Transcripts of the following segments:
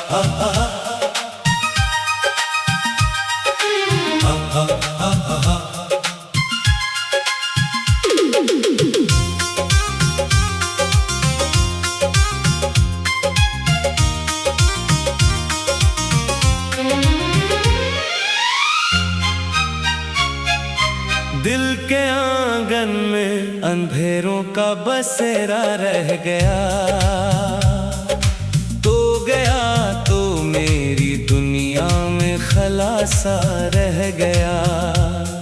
दिल के आंगन में अंधेरों का बसेरा रह गया, तो गया तो मेरी दुनिया में खलासा रह गया।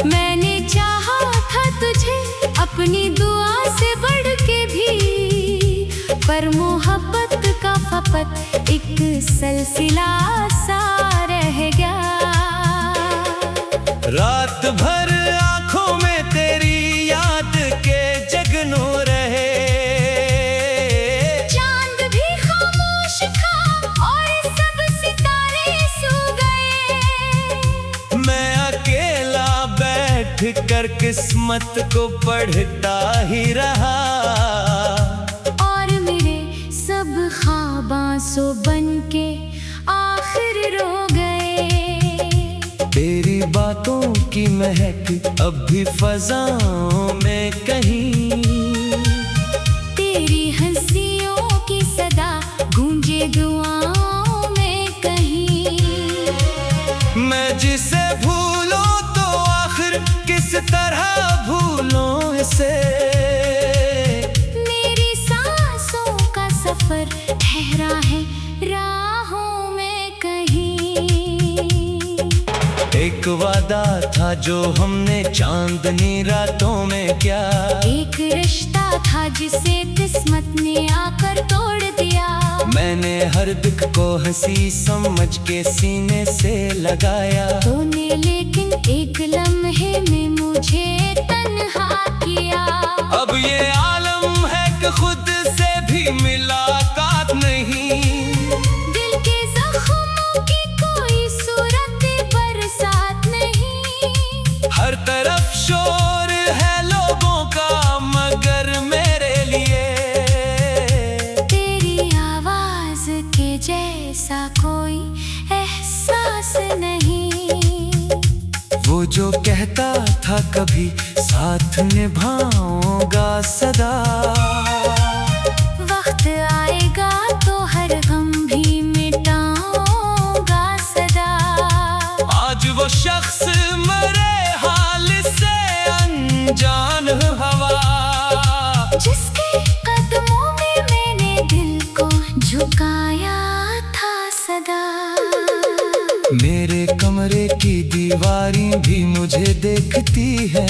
मैंने चाहा था तुझे अपनी दुआ से बढ़ के भी, पर मोहब्बत का फपत एक सिलसिला सा रह गया। रात भर आंखों में तेरी याद के जगनों रहे, चांद भी खामोश था और सब सितारे सो गए। मैं अकेला बैठ कर किस्मत को पढ़ता ही रहा, और मेरे सब ख्वाबां सो बन के आखिर रो गए। तेरी बातों की महक अब भी फजाओं में कहीं, तेरी हंसियों की सदा गूंजे दुआओं में कहीं। मैं जिसे भूलूं तो आखिर किस तरह भूलूं इसे। मेरी सांसों का सफर ठहरा है राहों में कहीं। एक वादा था जो हमने चांदनी रातों में किया, एक रिश्ता था जिसे किस्मत ने आकर तोड़ दिया। मैंने हर दुख को हंसी समझ के सीने से लगाया, तूने लेकिन एक लम्हे में मुझे तन्हा किया। अब ये आलम है कि खुद से भी मुलाकात नहीं, दिल के जख्मों की कोई सूरत बरसात नहीं। हर तरफ शोर है लोगों का मगर मेरे लिए तेरी आवाज के जैसा कोई एहसास नहीं। वो जो कहता था कभी साथ निभाऊंगा सदा, वक्त आएगा तो हर गम भी मिटाऊंगा सदा। आज वो शख्स मेरे हाल से अनजान हवा, जिसके कदमों में मैंने दिल को झुकाया था सदा। मेरे कमरे की दीवारें भी मुझे देखती है,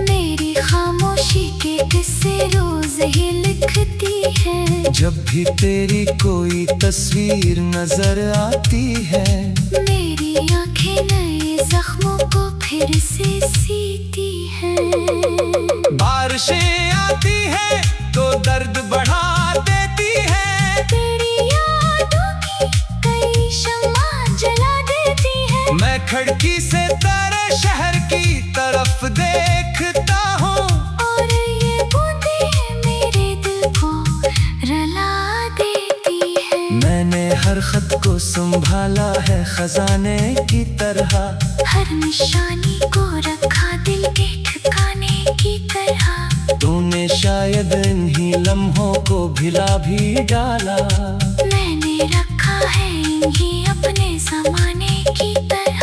मेरी खामोशी के किस्से रोज ही लिखती है। जब भी तेरी कोई तस्वीर नजर आती है, मेरी आंखें नए जख्मों को फिर से सीती हैं। बारिशें आती है तो दर्द बढ़ा देती है, तेरी यादों की कई शम्मा जला देती है। मैं खिड़की से तेरे शहर की तरफ देखता हूँ, और ये बूंदें मेरे दिल को रुला देती है। मैंने हर खत को संभाला है खजाने की तरह, हर निशानी को रखा दिल के ठिकाने की तरह। तूने शायद इन्हीं लम्हों को भिला भी डाला, मैंने रखा है इन्हीं अपने ज़माने की तरह।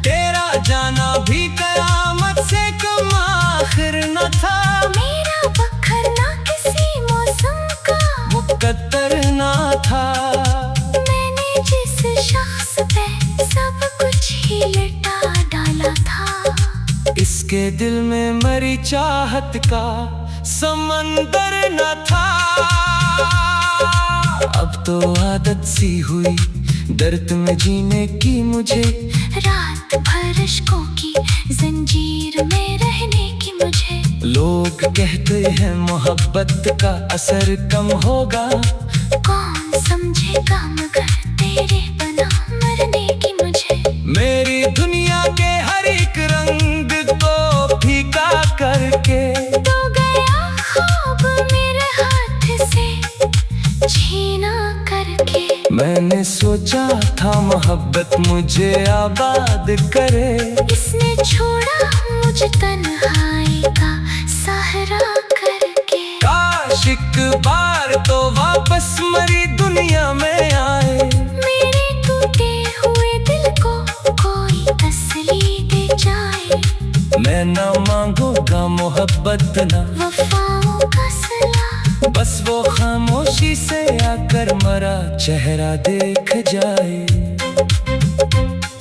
तेरा जाना भी कयामत से कम आखिर न था, मेरा बखरना किसी मौसम का मुकद्दर न था। मैंने जिस शख्स पे सब कुछ ही लटा डाला था, इसके दिल में मरी चाहत का समंदर न था। अब तो आदत सी हुई दर्द में जीने की मुझे, रात भर इश्कों की जंजीर में रहने की मुझे। लोग कहते हैं मोहब्बत का असर कम होगा, कौन समझेगा मगर तेरे बना मरने की मुझे। मेरी दुनिया के हर एक रंग को फीका करके तो गया ख्वाब मेरे हाथ से छीना करके। मैंने सोचा था मोहब्बत मुझे आबाद करे, इसने छोड़ा मुझे तन्हाई का सहारा करके। काश एक बार तो वापस मरी दुनिया में आए, मेरे टूटे हुए दिल को कोई तसल्ली दे जाए। मैं ना मांगूंगा मोहब्बत ना वफाओं का सलाह, बस वो खामोशी से आकर मरा चेहरा देख जाए।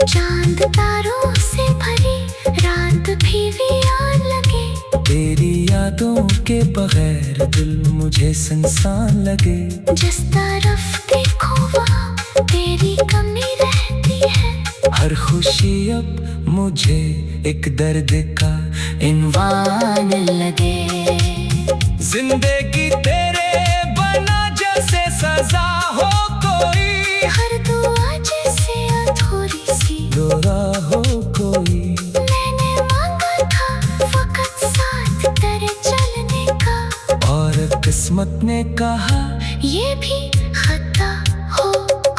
चांद तारों से भरी रात भी वीरान लगे, तेरी यादों के बगैर दिल मुझे सुनसान लगे। जिस तरफ देखो वहाँ तेरी कमी रहती है। हर खुशी अब मुझे एक दर्द का इन्वान लगे। जिंदगी तेरे बना जैसे सजा हो कोई, हर दुआ जैसे अधूरी सी रोरा हो कोई। मैंने मांगा था फकत साथ तेरे चलने का, और किस्मत ने कहा ये भी खता हो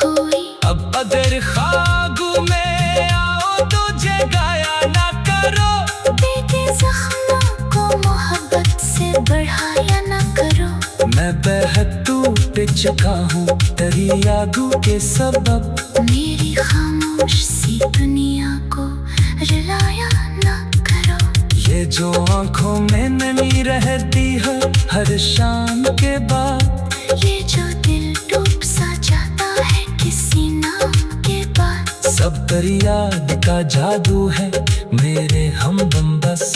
कोई। अब अगर ख्वाब में आओ तो जगाया ना करो, बेटे जख्मों को मोहब्बत से बढ़ाया ना करो। मैं बेहद टूट चुका हूँ तेरी यादों के सबब, मेरी खामोश सी दुनिया को रुलाया ना करो। ये जो आंखों में नमी रहती है हर शाम के बाद, ये जो दिल डूब सा जाता है किसी नाम के बाद, सब तेरी याद का जादू है मेरे हमदम बस।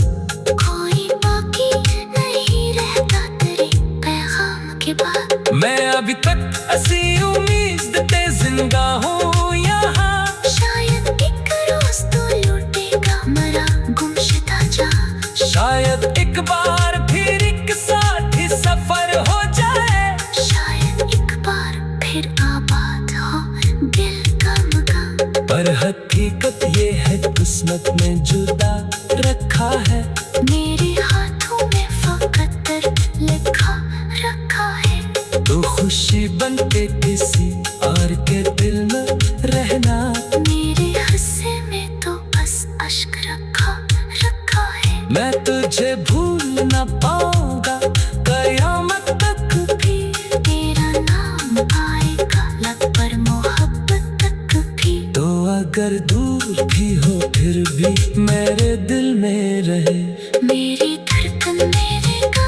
कोई बाकी नहीं रहता तेरे पैगाम के बाद। मैं अभी तक ऐसी उम्मीद ते जिंदा हूँ यहाँ, शायद एक रोज तो लौटेगा मरा गुमशुदा जहाँ। शायद एक बार फिर एक साथ ही सफर हो जाए, शायद एक बार फिर आबाद हो दिल का मकान। पर हकीकत ये है किस्मत में जुदा रखा है, मेरे हाथों में फकत दर्द लिखा रखा है। तो खुशी बनके किसी और के दिल में रहना, मेरे हिस्से में तो बस अश्क रखा है। मैं तुझे भूल ना पाऊंगा कयामत तक भी, तेरा नाम आएगा लब पर मोहब्बत तक भी। तो अगर दूर भी हो फिर भी मेरे दिल में रहे। मेरी धड़कन मेरे का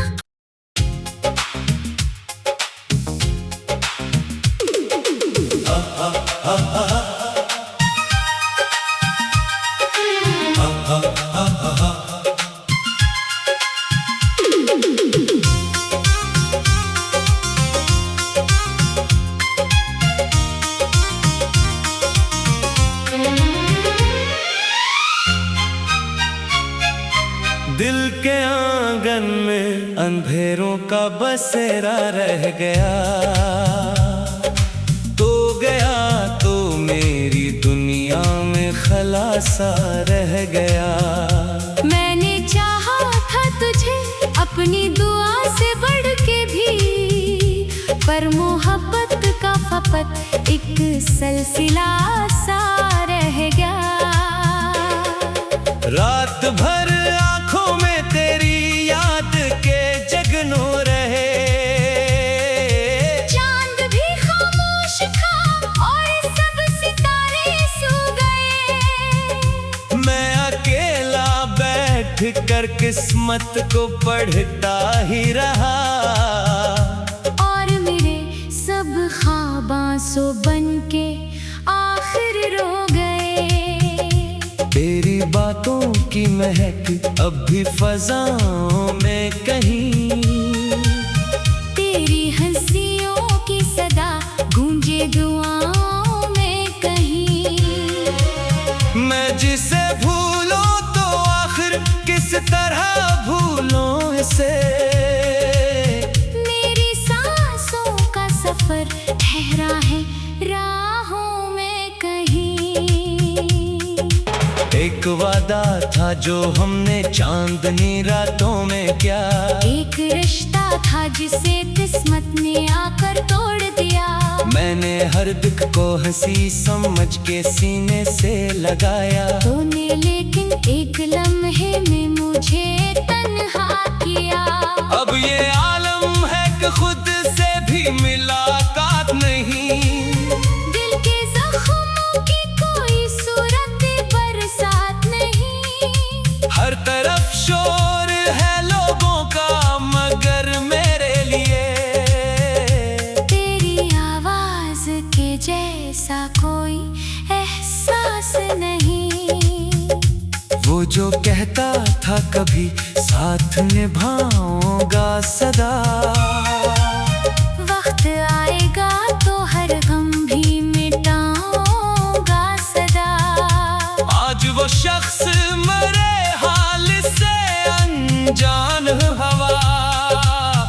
दिल के आंगन में अंधेरों का बसेरा रह गया, तो गया तो मेरी दुनिया में खलासा रह गया। मैंने चाहा था तुझे अपनी दुआ से बढ़ के भी, पर मोहब्बत का फपत एक सिलसिला सा रह गया। रात भर आंखों में तेरी याद के जगनों रहे, चांद भी खामोश था और सब सितारे सो गए। मैं अकेला बैठ कर किस्मत को पढ़ता ही रहा, और मेरे सब ख्वाब आंसू बन के आखिर रो गए। तेरी बातों की महक अब भी फजाओं में कहीं, तेरी हंसियों की सदा गूंजे दुआओं में कहीं। मैं जिसे भूलूं तो आखिर किस तरह भूलूं इसे, मेरी सांसों का सफर ठहरा है राहों में कहीं। एक वादा था जो हमने चांदनी रातों में किया, एक रिश्ता था जिसे किस्मत ने आकर तोड़ दिया। मैंने हर दुख को हंसी समझ के सीने से लगाया। तूने लेकिन एक लम्हे में मुझे तन्हा किया। अब ये आलम है कि खुद से भी मुलाकात नहीं। दिल के जख्मों की कोई सूरत बरसात नहीं। हर तरफ शोर है लोगों का मगर मेरे लिए तेरी आवाज के जैसा कोई एहसास नहीं। वो जो कहता था कभी साथ निभाऊंगा सदा। वक्त आएगा तो हर गम भी मिटाऊंगा सदा। आज वो शख्स मरे हाल से अनजान हवा।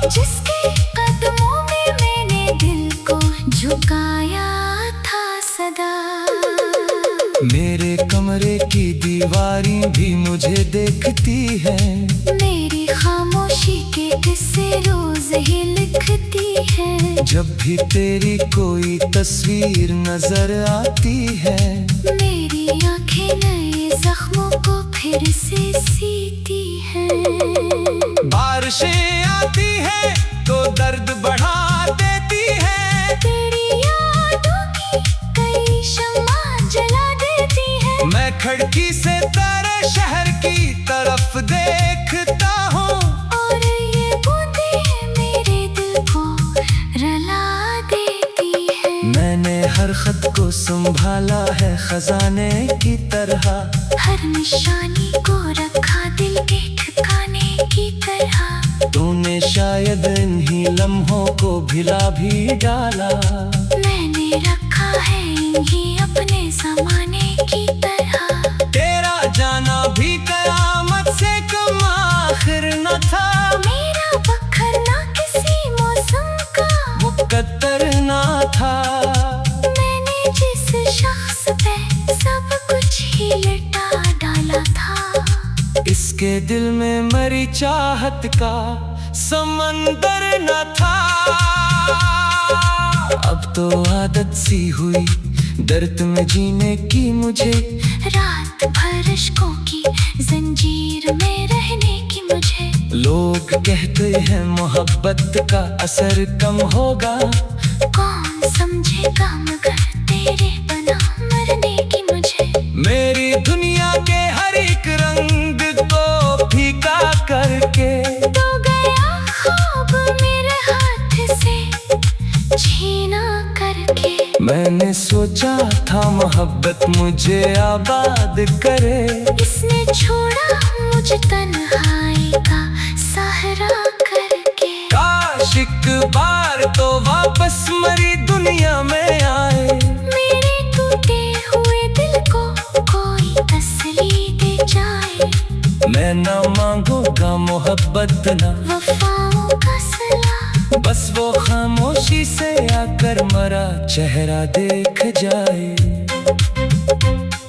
जिसके कदमों में मैंने दिल को झुकाया था सदा। मेरे कमरे की दीवारें भी मुझे देखती है। मेरी खामोशी के किस्से रोज ही लिखती है। जब भी तेरी कोई तस्वीर नजर आती है मेरी आंखें नए जख्मों को फिर से सीती हैं। बारिशें आती है तो दर्द बढ़ा देती है। तेरी यादों की कई शम्मा जला देती है। मैं खिड़की से तेरे शहर की तरफ देखता हूँ और ये बूंदें मेरे दिल को रुला देती है। मैंने हर खत को संभाला है खजाने की तरह। हर निशानी को रखा दिल के ठिकाने की तरह। तूने शायद इन्हीं लम्हों को भिला भी डाला। मैंने रखा है इन्हीं अपने जमाने की तरह। तेरा जाना भी कयामत से कम आखिर न था। मेरा बखरना किसी मौसम का मुकद्दर न था। मैंने जिस शख्स पे सब कुछ ही लटा डाला था। इसके दिल में मरी चाहत का समंदर न था। अब तो आदत सी हुई दर्द में जीने की मुझे। रात भर इश्कों की जंजीर में रहने की मुझे। लोग कहते हैं मोहब्बत का असर कम होगा। कौन समझेगा मगर तेरे बना मरने की मुझे। मेरी दुनिया के हर एक रंग को फीका करके तो गया ख्वाब मेरे हाथ से छीना करके। मैंने सोचा था मोहब्बत मुझे आबाद करे। इसने छोड़ा मुझे तन्हाई का सहारा करके। काश एक बार तो वापस मरी दुनिया में आए। मेरे टूटे हुए दिल को कोई तसल्ली दे जाए। मैं न मांगूंगा मोहब्बत न वफाओं का सलाह। बस वो खामोशी से आकर मरा चेहरा देख जाए।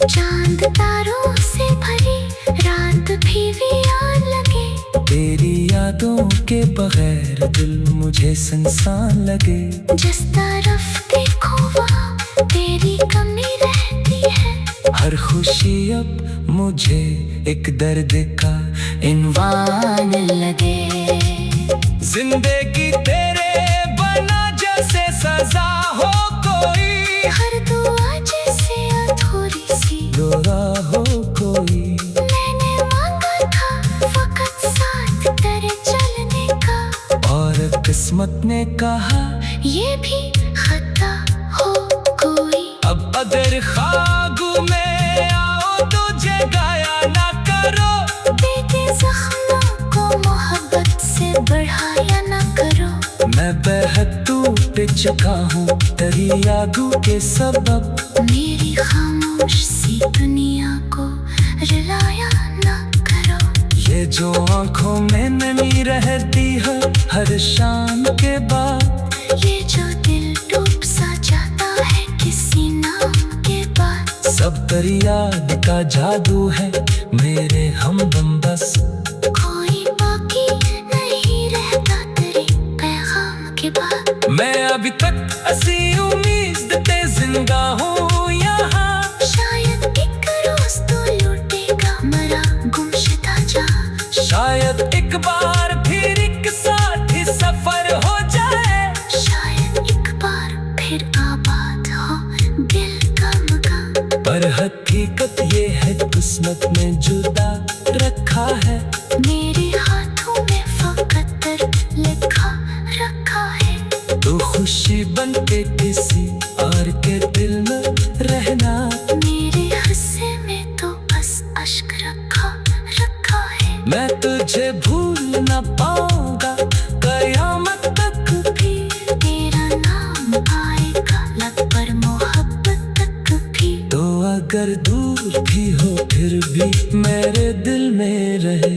चांद तारों से भरी रात भी वीरान लगे। तेरी यादों के बगैर दिल मुझे सुनसान लगे। जिस तरफ देखो वहाँ तेरी कमी रहती है। हर खुशी अब मुझे एक दर्द का इन्वान लगे। जिंदगी तेरे बना जैसे सजा हो कोई। हर दुआ जैसे अधूरी सी रोया हो कोई। मैंने मांगा था फकत साथ तेरे चलने का। और किस्मत ने कहा ये भी खता हो कोई। अब अगर ख्वाब में आओ तो जगाया ना करो। बेटे जख्मों को मोहब्बत से बढ़ाया ना करो। मैं बेहद टूट चुका हूँ तेरी यादों के सबब। मेरी खामोश सी दुनिया को रुलाया ना करो। ये जो आंखों में नमी रहती है हर शाम के बाद। ये जो दिल डूब सा जाता है किसी नाम के बाद। सब तेरी याद का जादू है मेरे हमदम बस। कोई बाकी नहीं रहता तेरी के बाद। मैं अभी तक असी उम्मीद ते जिंदा हूँ यहाँ। शायद एक रोज तो लौटेगा मरा गुमशुदा जा। शायद एक बार फिर एक साथ ही सफर हो जाए। शायद एक बार फिर आबाद हो दिल का मकान। पर हकीकत ये है किस्मत में जुदा रखा है। मेरे हाथों में फकत लिखा रखा है। तो खुशी बन के किसी और के दिल में रहना। मेरे हिस्से में तो बस अश्क रखा रखा है। मैं तुझे भूल ना पाऊंगा कयामत तक भी। तेरा नाम आएगा लब पर मोहब्बत तक भी। तो अगर दूर भी हो फिर भी मेरे दिल में रहे।